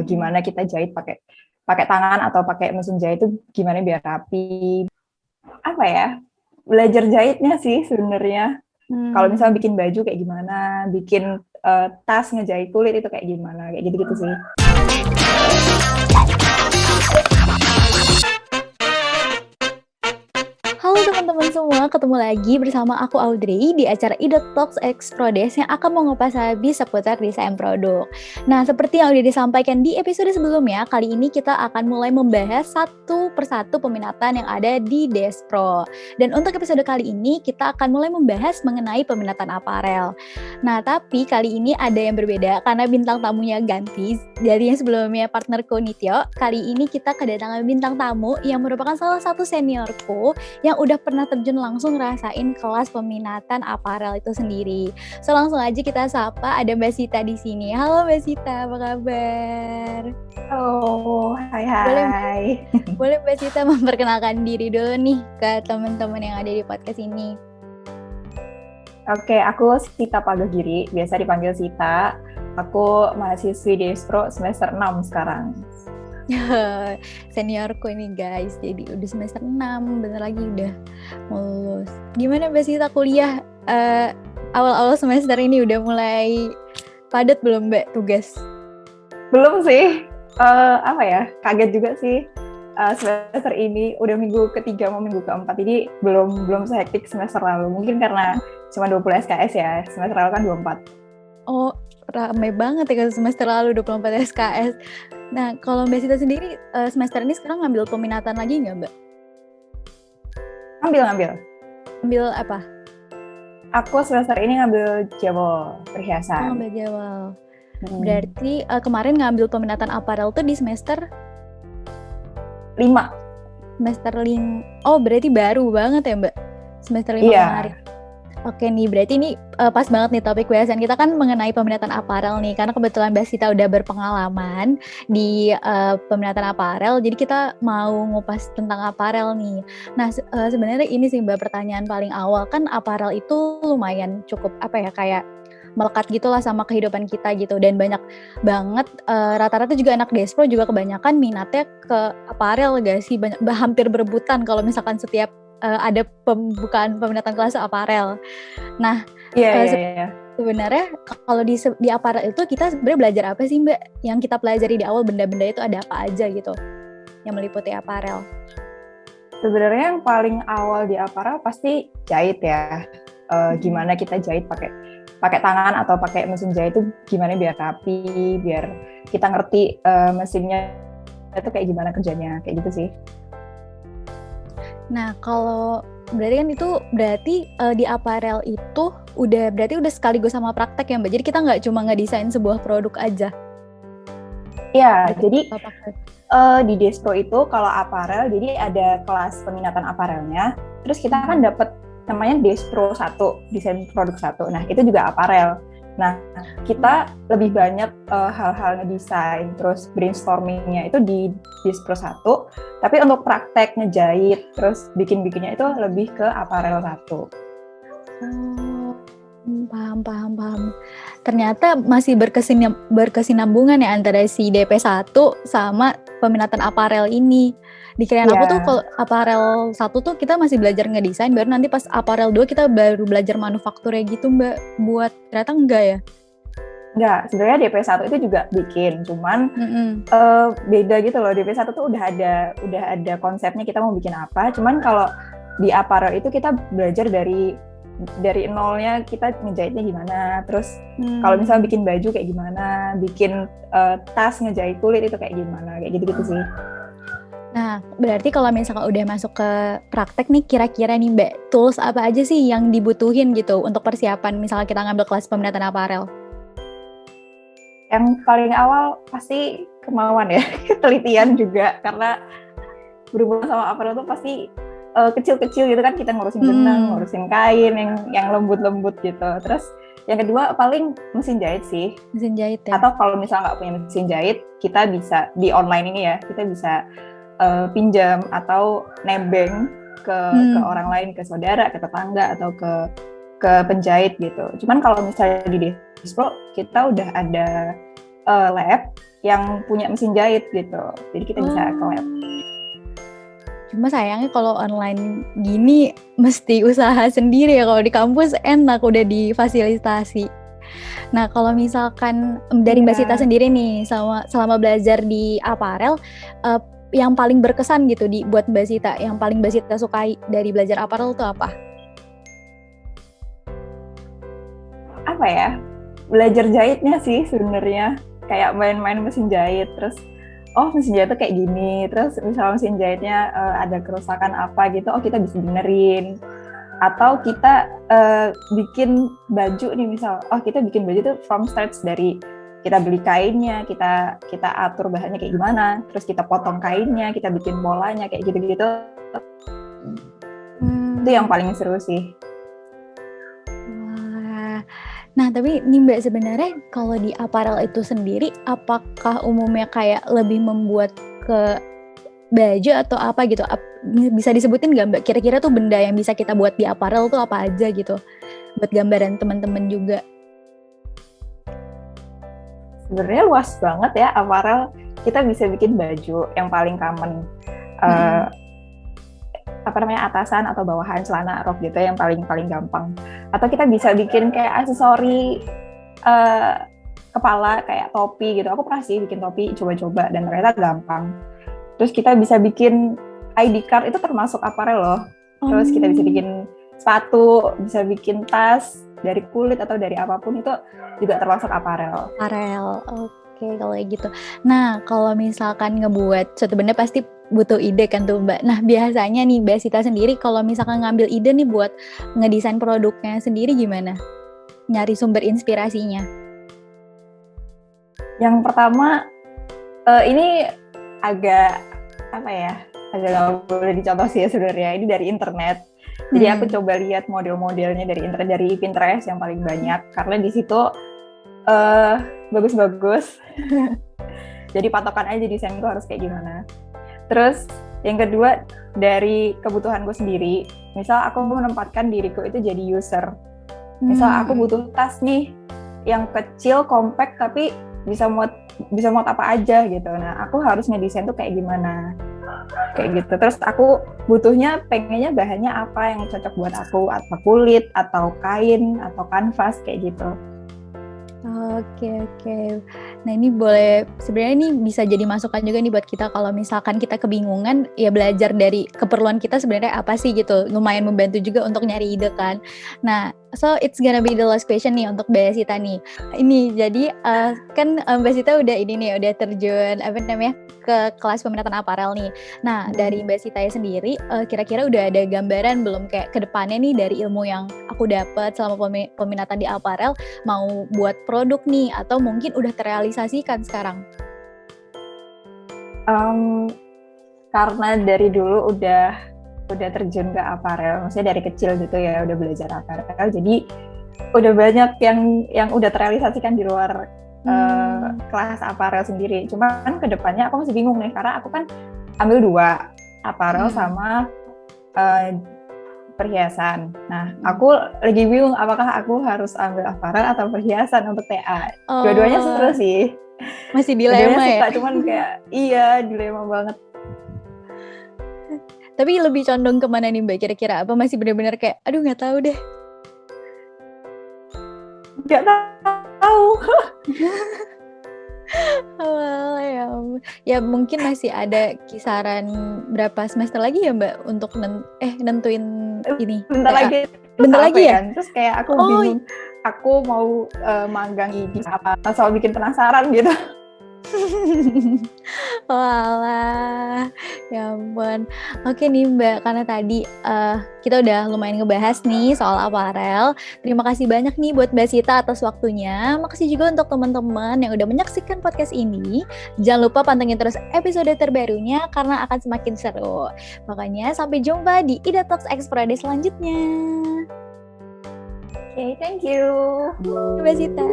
gimana kita jahit pakai pakai tangan atau pakai mesin jahit itu gimana biar rapi. Apa ya? Belajar jahitnya sih sebenarnya. Kalau misalnya bikin baju kayak gimana, bikin tas ngejahit kulit itu kayak gimana, kayak gitu-gitu sih. Halo teman-teman semua, ketemu lagi bersama aku Audrey di acara Ide Talks X Prodes yang akan mengupas habis seputar desain produk. Nah, seperti yang udah disampaikan di episode sebelumnya, kali ini kita akan mulai membahas satu persatu peminatan yang ada di Despro. Dan untuk episode kali ini, kita akan mulai membahas mengenai peminatan aparel. Nah, tapi kali ini ada yang berbeda karena bintang tamunya ganti. Dari yang sebelumnya partnerku Nityo, kali ini kita kedatangan bintang tamu yang merupakan salah satu seniorku yang udah pernah terjun langsung ngerasain kelas peminatan aparel itu sendiri. So langsung aja kita sapa, ada Mbak Sita di sini. Halo Mbak Sita, apa kabar? Halo, hai. Boleh Mbak Sita memperkenalkan diri dulu nih ke teman-teman yang ada di podcast ini. Oke, aku Sita Pagagiri, biasa dipanggil Sita. Aku mahasiswi Despro semester 6 sekarang. Seniorku ini guys, jadi udah semester 6, bentar lagi udah mau lulus. Gimana Mbak Sita kuliah awal-awal semester ini udah mulai padat belum Mbak tugas? Belum sih, kaget juga sih. Semester ini udah minggu ketiga mau minggu keempat, jadi belum sehektik semester lalu. Mungkin karena cuma 20 SKS ya, semester lalu kan 24. Oh, rame banget ya semester lalu 24 SKS. Nah, kalau Mbak Sita sendiri semester ini sekarang ngambil peminatan lagi nggak, Mbak? Ngambil. Ambil apa? Aku semester ini ngambil jewel perhiasan. Ngambil jewel. Berarti kemarin ngambil peminatan aparel tuh di semester 5. Semester 5. Oh, berarti baru banget ya, Mbak? Semester 5 kemarin. Oke nih, berarti ini pas banget nih topik bahasan kita kan mengenai peminatan aparel nih, karena kebetulan Mbak Sita udah berpengalaman di peminatan aparel, jadi kita mau ngupas tentang aparel nih. Nah, sebenarnya ini sih Mbak pertanyaan paling awal, kan aparel itu lumayan cukup kayak melekat gitulah sama kehidupan kita gitu, dan banyak banget rata-rata juga anak Despro juga kebanyakan minatnya ke aparel gak sih, hampir berebutan kalau misalkan setiap ada pembukaan peminatan kelas aparel. Nah, sebenarnya kalau di aparel itu kita sebenarnya belajar apa sih Mbak? Yang kita pelajari di awal, benda-benda itu ada apa aja gitu yang meliputi aparel? Sebenarnya yang paling awal di aparel pasti jahit ya. Gimana kita jahit pakai tangan atau pakai mesin jahit itu gimana biar rapi, biar kita ngerti mesinnya itu kayak gimana kerjanya, kayak gitu sih. Nah, kalau berarti di aparel itu udah sekaligus sama praktek ya Mbak? Jadi kita nggak cuma ngedesain sebuah produk aja? Iya, jadi di Despro itu kalau aparel, jadi ada kelas peminatan aparelnya, terus kita kan dapat namanya Despro 1, desain produk 1. Nah, itu juga aparel. Nah, kita lebih banyak hal-hal ngedesain, terus brainstormingnya itu di Despro 1, tapi untuk praktek ngejahit, terus bikin-bikinnya itu lebih ke aparel 1. Paham. Ternyata masih berkesinambungan ya antara si DP1 sama peminatan aparel ini. Dikirain aku tuh kalau aparel 1 tuh kita masih belajar ngedesain, baru nanti pas aparel 2 kita baru belajar manufakturnya gitu Mbak. Buat ternyata enggak ya? Enggak, sebenarnya DP1 itu juga bikin, cuman beda gitu loh. DP1 tuh udah ada konsepnya kita mau bikin apa, cuman kalau di aparel itu kita belajar dari nolnya, kita ngejahitnya gimana, terus kalau misalnya bikin baju kayak gimana, bikin tas ngejahit kulit itu kayak gimana, kayak gitu-gitu sih. Nah, berarti kalau misalkan udah masuk ke praktek nih, kira-kira nih Mbak, tools apa aja sih yang dibutuhin gitu untuk persiapan misalnya kita ngambil kelas peminatan aparel? Yang paling awal pasti kemauan ya, telitian juga, karena berhubungan sama aparel tuh pasti kecil-kecil gitu kan, kita ngurusin benang, ngurusin kain yang lembut-lembut gitu. Terus yang kedua paling mesin jahit sih. Mesin jahit ya. Atau kalau misalnya nggak punya mesin jahit, kita bisa di online ini ya, kita bisa pinjam atau nebeng ke orang lain, ke saudara, ke tetangga, atau ke penjahit gitu. Cuman kalau misalnya di Despro kita udah ada lab yang punya mesin jahit gitu. Jadi kita bisa ke lab. Cuma sayangnya kalau online gini mesti usaha sendiri ya. Kalau di kampus enak udah difasilitasi. Nah kalau misalkan dari Mbak Sita sendiri nih selama belajar di aparel, yang paling berkesan gitu buat Mbak Sita, yang paling Mbak Sita sukai dari belajar aparel itu apa? Apa ya? Belajar jahitnya sih sebenarnya. Kayak main-main mesin jahit, terus mesin jahit tuh kayak gini, terus misalnya mesin jahitnya ada kerusakan apa gitu, kita bisa benerin. Atau kita bikin baju nih, misal kita bikin baju tuh from scratch, dari kita beli kainnya, kita atur bahannya kayak gimana, terus kita potong kainnya, kita bikin polanya kayak gitu-gitu. Itu yang paling seru sih. Nah, tapi nih Mbak, sebenarnya kalau di aparel itu sendiri, apakah umumnya kayak lebih membuat ke baju atau apa gitu? Bisa disebutin nggak Mbak, kira-kira tuh benda yang bisa kita buat di aparel tuh apa aja gitu? Buat gambaran teman-teman juga. Sebenarnya luas banget ya aparel. Kita bisa bikin baju yang paling common. Atasan atau bawahan, celana, rok gitu yang paling gampang. Atau kita bisa bikin kayak aksesori kepala kayak topi gitu. Aku pernah sih bikin topi, coba-coba, dan ternyata gampang. Terus kita bisa bikin ID card, itu termasuk aparel loh. Terus kita bisa bikin sepatu, bisa bikin tas dari kulit atau dari apapun, itu juga termasuk aparel. Oke, kalau kayak gitu. Nah, kalau misalkan ngebuat suatu benda pasti butuh ide kan tuh Mbak. Nah, biasanya nih Mbak Sita sendiri kalau misalkan ngambil ide nih buat ngedesain produknya sendiri gimana? Nyari sumber inspirasinya? Yang pertama, ini agak nggak boleh dicontoh sih ya sebenarnya. Ini dari internet. Jadi aku coba lihat model-modelnya dari internet, dari Pinterest yang paling banyak, karena di situ bagus-bagus. Jadi patokan aja desainku harus kayak gimana. Terus yang kedua, dari kebutuhanku sendiri. Misal aku menempatkan diriku itu jadi user. Misal aku butuh tas nih yang kecil, compact, tapi bisa muat apa aja gitu. Nah, aku harus ngedesain tuh kayak gimana. Kayak gitu. Terus aku pengennya bahannya apa yang cocok buat aku, atau kulit, atau kain, atau kanvas kayak gitu. Oke. Nah ini sebenarnya ini bisa jadi masukan juga nih buat kita kalau misalkan kita kebingungan, ya belajar dari keperluan kita sebenarnya apa sih gitu. Lumayan membantu juga untuk nyari ide kan. Nah, so it's gonna be the last question nih untuk Mbak Sita nih. Ini jadi kan Mbak Sita udah terjun ke kelas peminatan aparel nih. Nah, dari Mbak Sita sendiri kira-kira udah ada gambaran belum kayak ke depannya nih dari ilmu yang aku dapat selama peminatan di aparel, mau buat produk nih atau mungkin udah terrealisasikan sekarang? Karena dari dulu udah terjun ke aparel, maksudnya dari kecil gitu ya udah belajar aparel, jadi udah banyak yang udah terrealisasikan di luar kelas aparel sendiri. Cuman kedepannya aku masih bingung nih, karena aku kan ambil 2, aparel sama perhiasan. Nah, aku lagi bingung apakah aku harus ambil aparel atau perhiasan untuk TA. Dua-duanya seru sih. Masih dilema ya? Cuman kayak dilema banget. Tapi lebih condong kemana nih Mbak kira-kira? Apa masih benar-benar kayak aduh nggak tahu deh? Nggak tahu. Ya mungkin masih ada kisaran berapa semester lagi ya Mbak untuk nentuin ini. Bentar lagi ya? Kan? Terus kayak aku bingung, aku mau magang di apa, asal bikin penasaran gitu. Walah, ya ampun. Oke nih Mbak, karena tadi kita udah lumayan ngebahas nih soal aparel. Terima kasih banyak nih buat Mbak Sita atas waktunya. Makasih juga untuk teman-teman yang udah menyaksikan podcast ini. Jangan lupa pantengin terus episode terbarunya karena akan semakin seru. Makanya sampai jumpa di Ida Talks X Friday selanjutnya. Oke, thank you. Mbak Sita.